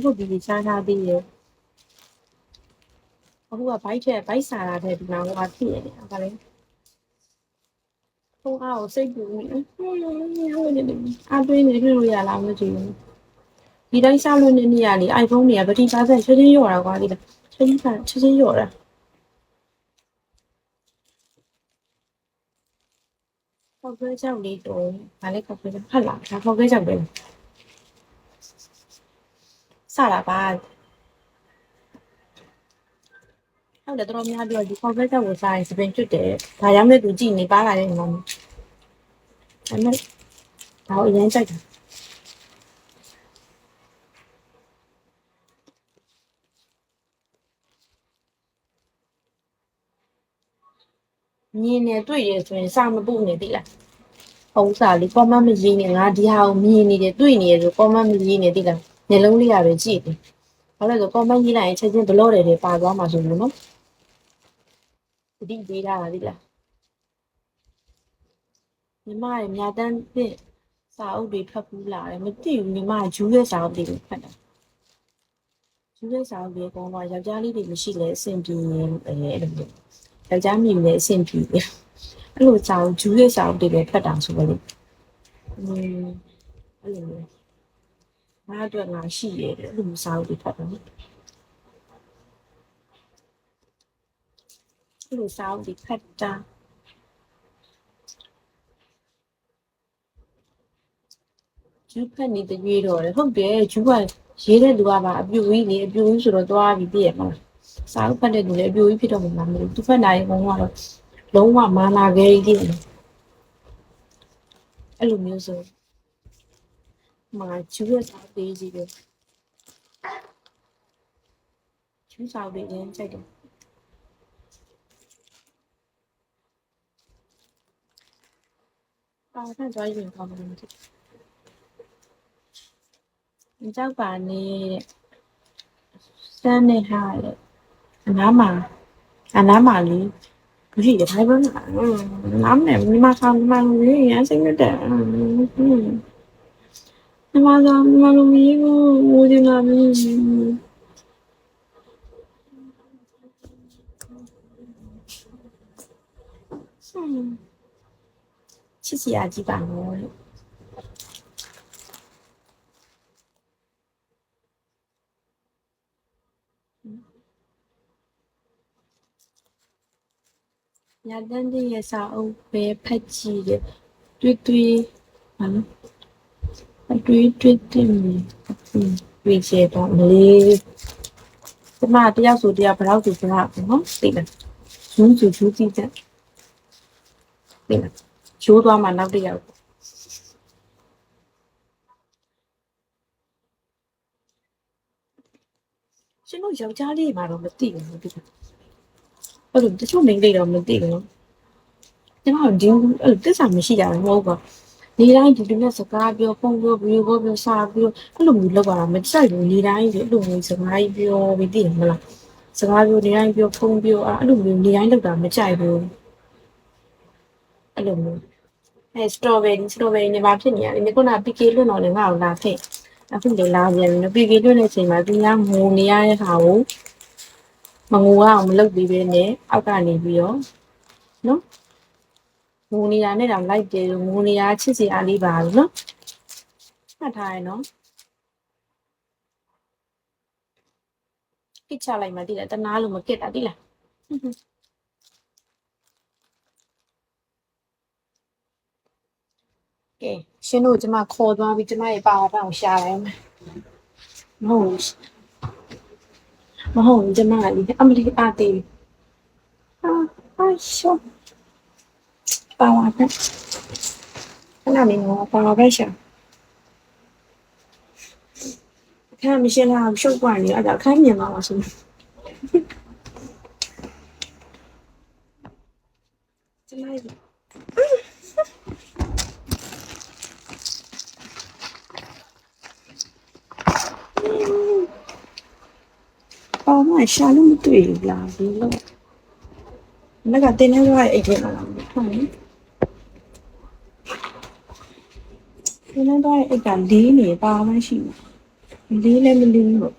ဟုတ်ပြီရှားထားသေးရဲ့အခုကဘိုက်စာတာတဲ့ဒီမှာဟိုဟာဖြစ်နေတယ်ဗာလေဟိုအားကိုစိတ်ပူနေဟုတ်နေတယ်အသွေးနေတွေ့လို့ရလားမသိဘူးဒီတိုင်းစားလို့နေနေရလေ iPhone တွေကဗတိပါဆက်ချက်ချင်းရော့တာကွာဒီလားချက်ချင်းရော့တာခောက်ခွဲကြောက်လေးတော့ဗာလေခောက်ခွဲကြောက်ဖတ်လာဒါခောက်ခွဲကြောက်တယ်စတာပါဟုတ်တယ်တော်များပြောဒီခောက်ခွဲကြောက်ကိုစားရင်စပင်ကျွတ်တယ်ဒါရောက်နေသူကြည့်နေပါလာတဲ့ငေါ့အဲ့မဲ့ဒါအရင်ကြိုက်တာမြင်နေတွေ့ရဆိုရင်စာမပုနေပြီလားဟုတ်စားလေကောမမရေးနေငါဒီဟာကိုမြင်နေတယ်တွေ့နေရဆိုကောမမရေးနေတိလားမျက်လုံးလေးရပဲကြည့်တယ်ဘာလို့လဲဆိုကောမရေးလိုက်ရင်ချက်ချင်းဘလော့တယ်ပါသွားမှာဆိုလို့နော်တတိပေးထားတာတိလားညီမရဲ့မြတန်းပြည့်စာအုပ်တွေဖတ်ဘူးလားမသိဘူးညီမဂျူးရဲ့စာအုပ်တွေဖတ်တာဂျူးရဲ့စာအုပ်တွေကတော့ယောက်ျားလေးတွေမရှိလဲအဆင်ပြေအဲ့လိုမျိုးယောက်ျားမြင်လဲအဆင်ပြေအဲ့လိုစာအုပ်ဂျူးရဲ့စာအုပ်တွေပဲဖတ်တာဆိုတော့အဲ့လိုမျိုးငါအတွက်ငါရှိရတယ်အဲ့လိုမျိုးစာအုပ်တွေဖတ်တာအဲ့လိုစာအုပ်တွေဖတ်တာဂျူးဖတ်နေတဲ့ရွေးတော့လေဟုတ်တယ်ဂျူးကရေးတဲ့သူကပါအပြူကြီးလေအပြူကြီးဆိုတော့သွားပြီးပြည့်ရမှာစာအုပ်ဖတ်တဲ့သူလည်းအပြူကြီးဖြစ်တော့မှာမလို့သူဖတ်နိုင်ရင်ကတော့လုံးဝမာနာခဲကြီးတယ်အဲ့လိုမျိုးဆိုမာဂျူးရဲ့စာအုပ်တွေကြီးပဲဂျူးစာအုပ်တွေရမ်းကြိုက်တယ်ပါဖတ်သွားရင်ကောင်းတယ်你叫把你三那哈的，哪嘛，哪嘛哩？不是也太笨了，哪么你妈上你妈弄米也是个的，你妈上你妈弄米我就那米，谢谢啊，几把我。ညာတန်းတဲ့ရဲ့စာအုပ်ပဲဖတ်ကြည့်တယ်တွေ့ဟာနော်တွေ့တယ်တွေ့ချေတော့မလေးဒီမှာတယောက်ဆိုတယောက်ဘယ်တော့ဆိုဘယ်တော့နော်သိလားဂျူးကြည့်တဲ့သိလားဂျိုးသွားမှနောက်တယောက်ရှင်တို့ယောက်ျားလေးမှာတော့မသိဘူးဒီအဲ့လိုတချို့မိန်းကလေးတော့မသိဘူးနော်ကျမတို့ဒီအဲ့လိုတစ္ဆာမရှိကြဘူးမဟုတ်ပါနေတိုင်းဒီလိုနဲ့စကားပြောဖုန်းပြောဗီဒီယိုပြောစာပြောအဲ့လိုမျိုးလုပ်ရတာမကြိုက်ဘူးနေတိုင်းဒီအဲ့လိုမျိုးစကားကြီးပြောပြီးသိတယ်မလားစကားပြောနေတိုင်းပြောဖုန်းပြောအဲ့လိုမျိုးနေတိုင်းလုပ်တာမကြိုက်ဘူးအဲ့လိုမျိုးစတော်ဘယ်ရီနေပါဖြစ်နေရတယ်ခုနပီကေလွတ်တော့လည်းငါ့ကိုလာထည့်အခုလေလာပြန်ပြီပီကေလွတ်တဲ့အချိန်မှာသူများငိုနေရတဲ့ဟာကိုမငိုအောင်မလုပ်ပြီးပဲနဲ့အောက်ကနေပြီးတော့နော်ငိုနေတာနဲ့တောင်လိုက်တယ်ငိုနေတာချစ်စရာလေးပါလို့နော်မှတ်ထားရနော်ကိချလိုက်မှတိလားတနာလို့မကစ်တာတိလားကဲရှင်တို့ကျမခေါ်သွားပြီးကျမရဲ့ပါအောင်ရှာတယ်မဟုတ်ကျမလေးအမလေးအားသေးဟာရှောပါဝါပဲခဏလေးနော်ပါဝါပဲရှာအခါမရှိလားရှုပ်ပွားနေအဲ့ဒါအခါမြင်ပါပါဆိုကျမလေးအော်မရှာလို့မတွေ့ဘူးလားဒီလိုမကတင်းနေသွားအိတ်ထဲမှာလားဟုတ်နော်တင်းနေသွားအိတ်ကလေးနေပါမှရှိမှာ လေးလည်းမလေးဘူး